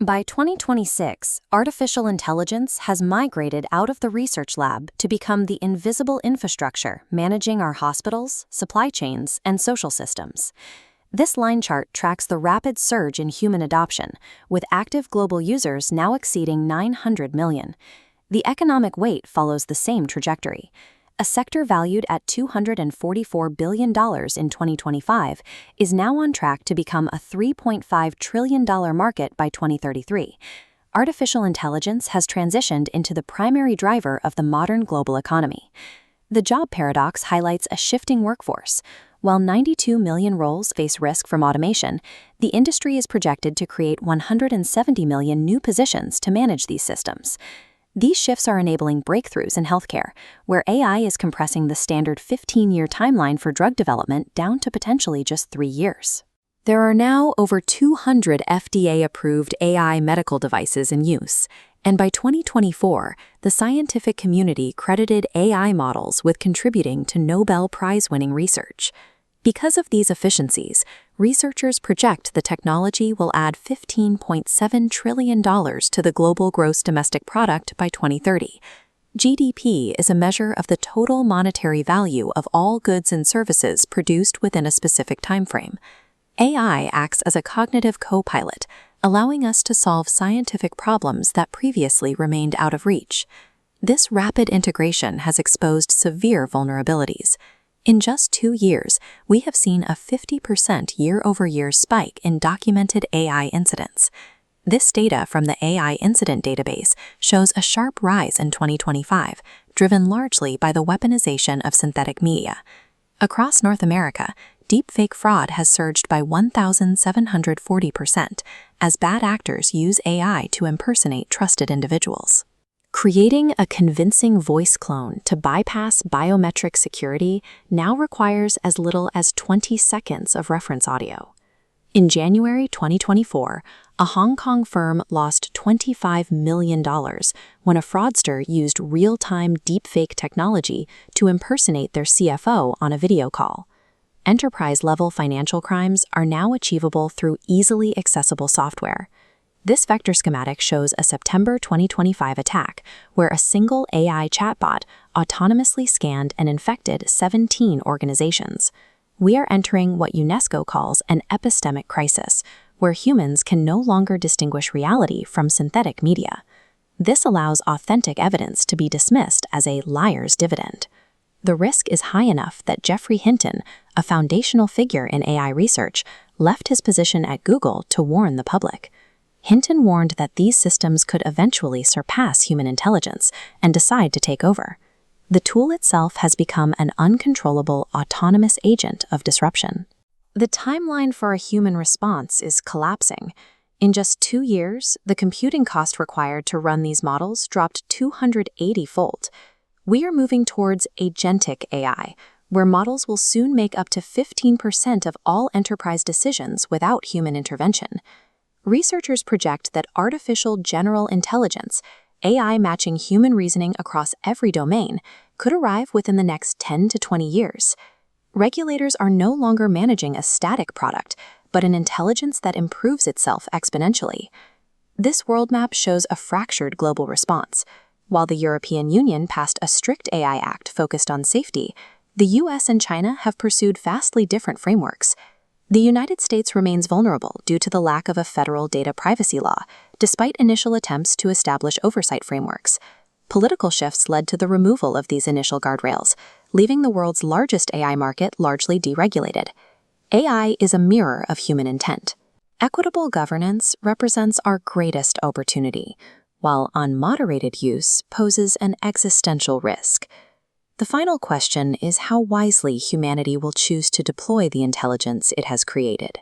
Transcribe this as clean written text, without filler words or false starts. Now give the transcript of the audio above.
By 2026, artificial intelligence has migrated out of the research lab to become the invisible infrastructure managing our hospitals, supply chains, and social systems. This line chart tracks the rapid surge in human adoption, with active global users now exceeding 900 million. The economic weight follows the same trajectory. A sector valued at $244 billion in 2025 is now on track to become a $3.5 trillion market by 2033. Artificial intelligence has transitioned into the primary driver of the modern global economy. The job paradox highlights a shifting workforce. While 92 million roles face risk from automation, the industry is projected to create 170 million new positions to manage these systems. These shifts are enabling breakthroughs in healthcare, where AI is compressing the standard 15-year timeline for drug development down to potentially just 3 years. There are now over 200 FDA-approved AI medical devices in use, and by 2024, the scientific community credited AI models with contributing to Nobel Prize-winning research. Because of these efficiencies, researchers project the technology will add $15.7 trillion to the global gross domestic product by 2030. GDP is a measure of the total monetary value of all goods and services produced within a specific timeframe. AI acts as a cognitive co-pilot, allowing us to solve scientific problems that previously remained out of reach. This rapid integration has exposed severe vulnerabilities. In just 2 years, we have seen a 50% year-over-year spike in documented AI incidents. This data from the AI Incident Database shows a sharp rise in 2025, driven largely by the weaponization of synthetic media. Across North America, deepfake fraud has surged by 1,740% as bad actors use AI to impersonate trusted individuals. Creating a convincing voice clone to bypass biometric security now requires as little as 20 seconds of reference audio. In January 2024, a Hong Kong firm lost $25 million when a fraudster used real-time deepfake technology to impersonate their CFO on a video call. Enterprise-level financial crimes are now achievable through easily accessible software. This vector schematic shows a September 2025 attack where a single AI chatbot autonomously scanned and infected 17 organizations. We are entering what UNESCO calls an epistemic crisis, where humans can no longer distinguish reality from synthetic media. This allows authentic evidence to be dismissed as a liar's dividend. The risk is high enough that Geoffrey Hinton, a foundational figure in AI research, left his position at Google to warn the public. Hinton warned that these systems could eventually surpass human intelligence and decide to take over. The tool itself has become an uncontrollable, autonomous agent of disruption. The timeline for a human response is collapsing. In just 2 years, the computing cost required to run these models dropped 280-fold. We are moving towards agentic AI, where models will soon make up to 15% of all enterprise decisions without human intervention. Researchers project that artificial general intelligence, AI matching human reasoning across every domain, could arrive within the next 10 to 20 years. Regulators are no longer managing a static product, but an intelligence that improves itself exponentially. This world map shows a fractured global response. While the European Union passed a strict AI Act focused on safety, the US and China have pursued vastly different frameworks. The United States remains vulnerable due to the lack of a federal data privacy law, despite initial attempts to establish oversight frameworks. Political shifts led to the removal of these initial guardrails, leaving the world's largest AI market largely deregulated. AI is a mirror of human intent. Equitable governance represents our greatest opportunity, while unmoderated use poses an existential risk. The final question is how wisely humanity will choose to deploy the intelligence it has created.